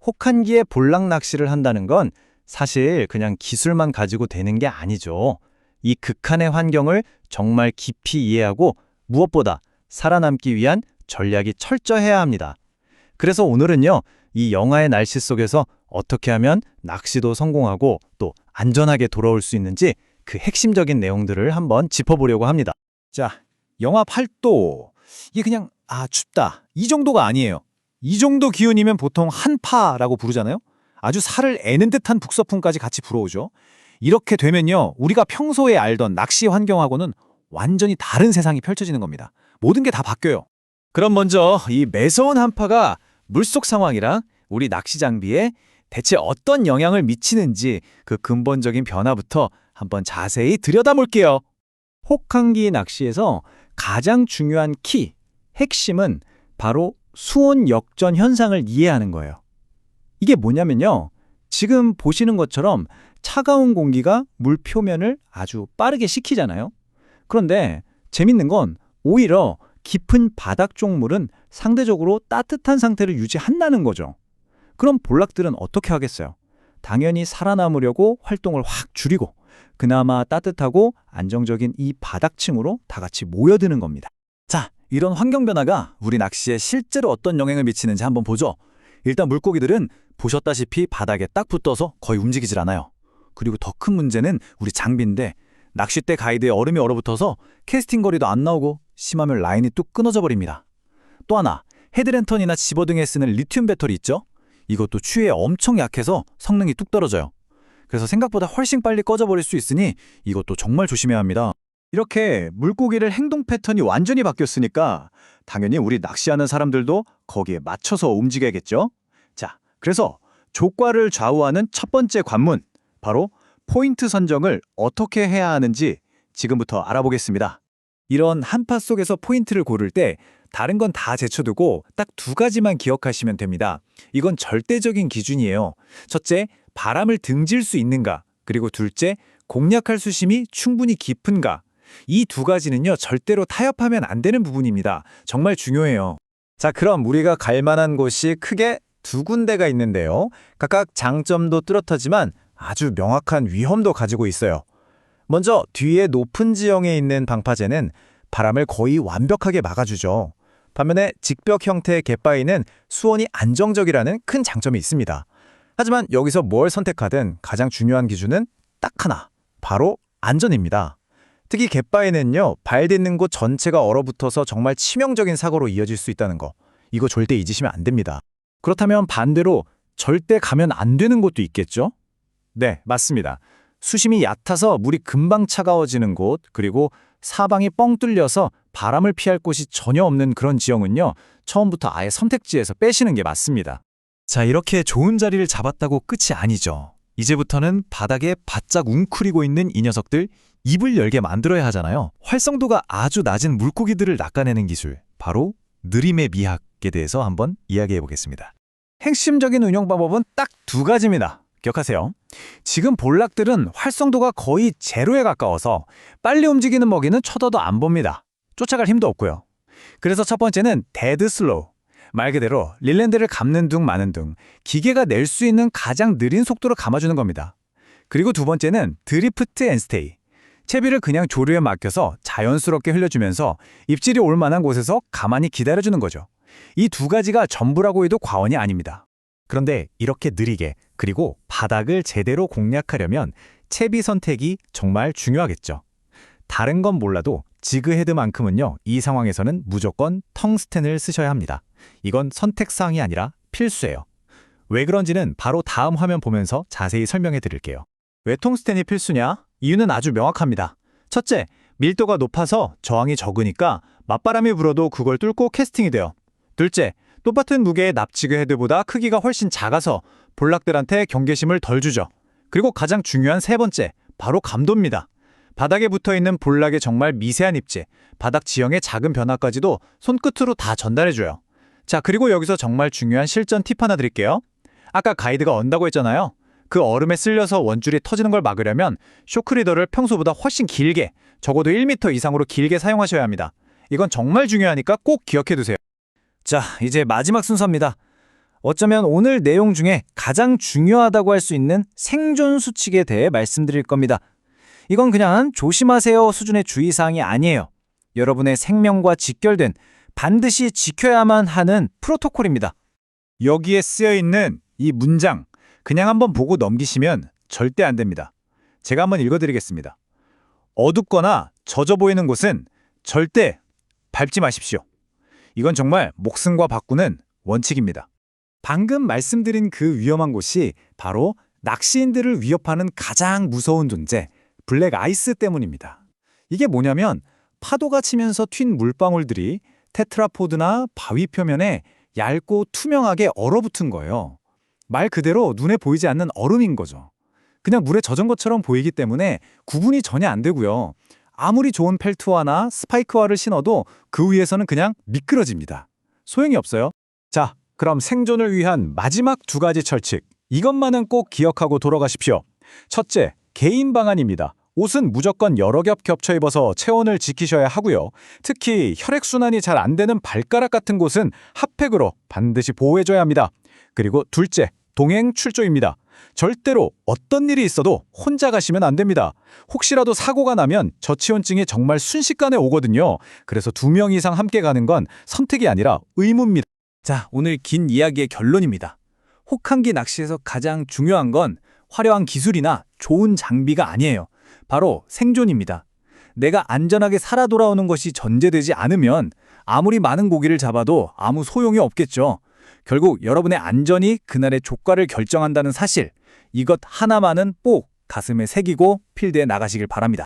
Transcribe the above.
혹한기에 볼락 낚시를 한다는 건 사실 그냥 기술만 가지고 되는 게 아니죠. 이 극한의 환경을 정말 깊이 이해하고 무엇보다 살아남기 위한 전략이 철저해야 합니다. 그래서 오늘은요, 이 영화의 날씨 속에서 어떻게 하면 낚시도 성공하고 또 안전하게 돌아올 수 있는지 그 핵심적인 내용들을 한번 짚어보려고 합니다. 자, 영하 8도. 이게 그냥 춥다. 이 정도가 아니에요. 이 정도 기온이면 보통 한파라고 부르잖아요. 아주 살을 애는 듯한 북서풍까지 같이 불어오죠. 이렇게 되면요, 우리가 평소에 알던 낚시 환경하고는 완전히 다른 세상이 펼쳐지는 겁니다. 모든 게 다 바뀌어요. 그럼 먼저 이 매서운 한파가 물속 상황이랑 우리 낚시 장비에 대체 어떤 영향을 미치는지 그 근본적인 변화부터 한번 자세히 들여다볼게요. 혹한기 낚시에서 가장 중요한 키, 핵심은 바로 수온 역전 현상을 이해하는 거예요. 이게 뭐냐면요, 지금 보시는 것처럼 차가운 공기가 물 표면을 아주 빠르게 식히잖아요. 그런데 재밌는 건 오히려 깊은 바닥 쪽 물은 상대적으로 따뜻한 상태를 유지한다는 거죠. 그럼 볼락들은 어떻게 하겠어요? 당연히 살아남으려고 활동을 확 줄이고 그나마 따뜻하고 안정적인 이 바닥층으로 다 같이 모여드는 겁니다. 자, 이런 환경 변화가 우리 낚시에 실제로 어떤 영향을 미치는지 한번 보죠. 일단 물고기들은 보셨다시피 바닥에 딱 붙어서 거의 움직이질 않아요. 그리고 더 큰 문제는 우리 장비인데 낚싯대 가이드에 얼음이 얼어붙어서 캐스팅 거리도 안 나오고 심하면 라인이 뚝 끊어져 버립니다. 또 하나, 헤드랜턴이나 집어등에 쓰는 리튬 배터리 있죠? 이것도 추위에 엄청 약해서 성능이 뚝 떨어져요. 그래서 생각보다 훨씬 빨리 꺼져버릴 수 있으니 이것도 정말 조심해야 합니다. 이렇게 물고기를 행동 패턴이 완전히 바뀌었으니까 당연히 우리 낚시하는 사람들도 거기에 맞춰서 움직여야겠죠? 자, 그래서 조과를 좌우하는 첫 번째 관문, 바로 포인트 선정을 어떻게 해야 하는지 지금부터 알아보겠습니다. 이런 한파 속에서 포인트를 고를 때 다른 건 다 제쳐두고 딱 두 가지만 기억하시면 됩니다. 이건 절대적인 기준이에요. 첫째, 바람을 등질 수 있는가, 그리고 둘째, 공략할 수심이 충분히 깊은가. 이 두 가지는요, 절대로 타협하면 안 되는 부분입니다. 정말 중요해요. 자, 그럼 우리가 갈 만한 곳이 크게 두 군데가 있는데요. 각각 장점도 뚜렷하지만 아주 명확한 위험도 가지고 있어요. 먼저 뒤에 높은 지형에 있는 방파제는 바람을 거의 완벽하게 막아주죠. 반면에 직벽 형태의 갯바위는 수온이 안정적이라는 큰 장점이 있습니다. 하지만 여기서 뭘 선택하든 가장 중요한 기준은 딱 하나, 바로 안전입니다. 특히 갯바위는요, 발 딛는 곳 전체가 얼어붙어서 정말 치명적인 사고로 이어질 수 있다는 거. 이거 절대 잊으시면 안 됩니다. 그렇다면 반대로 절대 가면 안 되는 곳도 있겠죠? 네, 맞습니다. 수심이 얕아서 물이 금방 차가워지는 곳, 그리고 사방이 뻥 뚫려서 바람을 피할 곳이 전혀 없는 그런 지형은요, 처음부터 아예 선택지에서 빼시는 게 맞습니다. 자, 이렇게 좋은 자리를 잡았다고 끝이 아니죠. 이제부터는 바닥에 바짝 웅크리고 있는 이 녀석들, 입을 열게 만들어야 하잖아요. 활성도가 아주 낮은 물고기들을 낚아내는 기술, 바로 느림의 미학에 대해서 한번 이야기해 보겠습니다. 핵심적인 운영 방법은 딱 두 가지입니다. 기억하세요. 지금 볼락들은 활성도가 거의 제로에 가까워서 빨리 움직이는 먹이는 쳐다도 안 봅니다. 쫓아갈 힘도 없고요. 그래서 첫 번째는 데드 슬로우. 말 그대로 릴랜드를 감는 둥 마는 둥, 기계가 낼 수 있는 가장 느린 속도로 감아주는 겁니다. 그리고 두 번째는 드리프트 앤 스테이. 채비를 그냥 조류에 맡겨서 자연스럽게 흘려주면서 입질이 올 만한 곳에서 가만히 기다려주는 거죠. 이 두 가지가 전부라고 해도 과언이 아닙니다. 그런데 이렇게 느리게 그리고 바닥을 제대로 공략하려면 채비 선택이 정말 중요하겠죠. 다른 건 몰라도 지그헤드만큼은요, 이 상황에서는 무조건 텅스텐을 쓰셔야 합니다. 이건 선택사항이 아니라 필수예요. 왜 그런지는 바로 다음 화면 보면서 자세히 설명해 드릴게요. 왜 텅스텐이 필수냐? 이유는 아주 명확합니다. 첫째, 밀도가 높아서 저항이 적으니까 맞바람이 불어도 그걸 뚫고 캐스팅이 돼요. 둘째, 똑같은 무게의 납치그 헤드보다 크기가 훨씬 작아서 볼락들한테 경계심을 덜 주죠. 그리고 가장 중요한 세 번째, 바로 감도입니다. 바닥에 붙어있는 볼락의 정말 미세한 입질, 바닥 지형의 작은 변화까지도 손끝으로 다 전달해줘요. 자, 그리고 여기서 정말 중요한 실전 팁 하나 드릴게요. 아까 가이드가 언다고 했잖아요. 그 얼음에 쓸려서 원줄이 터지는 걸 막으려면 쇼크리더를 평소보다 훨씬 길게, 적어도 1m 이상으로 길게 사용하셔야 합니다. 이건 정말 중요하니까 꼭 기억해두세요. 자, 이제 마지막 순서입니다. 어쩌면 오늘 내용 중에 가장 중요하다고 할 수 있는 생존 수칙에 대해 말씀드릴 겁니다. 이건 그냥 조심하세요 수준의 주의사항이 아니에요. 여러분의 생명과 직결된 반드시 지켜야만 하는 프로토콜입니다. 여기에 쓰여 있는 이 문장 그냥 한번 보고 넘기시면 절대 안 됩니다. 제가 한번 읽어드리겠습니다. 어둡거나 젖어 보이는 곳은 절대 밟지 마십시오. 이건 정말 목숨과 바꾸는 원칙입니다. 방금 말씀드린 그 위험한 곳이 바로 낚시인들을 위협하는 가장 무서운 존재, 블랙 아이스 때문입니다. 이게 뭐냐면 파도가 치면서 튄 물방울들이 테트라포드나 바위 표면에 얇고 투명하게 얼어붙은 거예요. 말 그대로 눈에 보이지 않는 얼음인 거죠. 그냥 물에 젖은 것처럼 보이기 때문에 구분이 전혀 안 되고요. 아무리 좋은 펠트화나 스파이크화를 신어도 그 위에서는 그냥 미끄러집니다. 소용이 없어요. 자, 그럼 생존을 위한 마지막 2가지 철칙. 이것만은 꼭 기억하고 돌아가십시오. 첫째, 개인 방한입니다. 옷은 무조건 여러 겹 겹쳐 입어서 체온을 지키셔야 하고요. 특히 혈액순환이 잘 안 되는 발가락 같은 곳은 핫팩으로 반드시 보호해줘야 합니다. 그리고 둘째, 동행 출조입니다. 절대로 어떤 일이 있어도 혼자 가시면 안 됩니다. 혹시라도 사고가 나면 저체온증이 정말 순식간에 오거든요. 그래서 2명 이상 함께 가는 건 선택이 아니라 의무입니다. 자, 오늘 긴 이야기의 결론입니다. 혹한기 낚시에서 가장 중요한 건 화려한 기술이나 좋은 장비가 아니에요. 바로 생존입니다. 내가 안전하게 살아 돌아오는 것이 전제되지 않으면 아무리 많은 고기를 잡아도 아무 소용이 없겠죠. 결국 여러분의 안전이 그날의 조과를 결정한다는 사실, 이것 하나만은 꼭 가슴에 새기고 필드에 나가시길 바랍니다.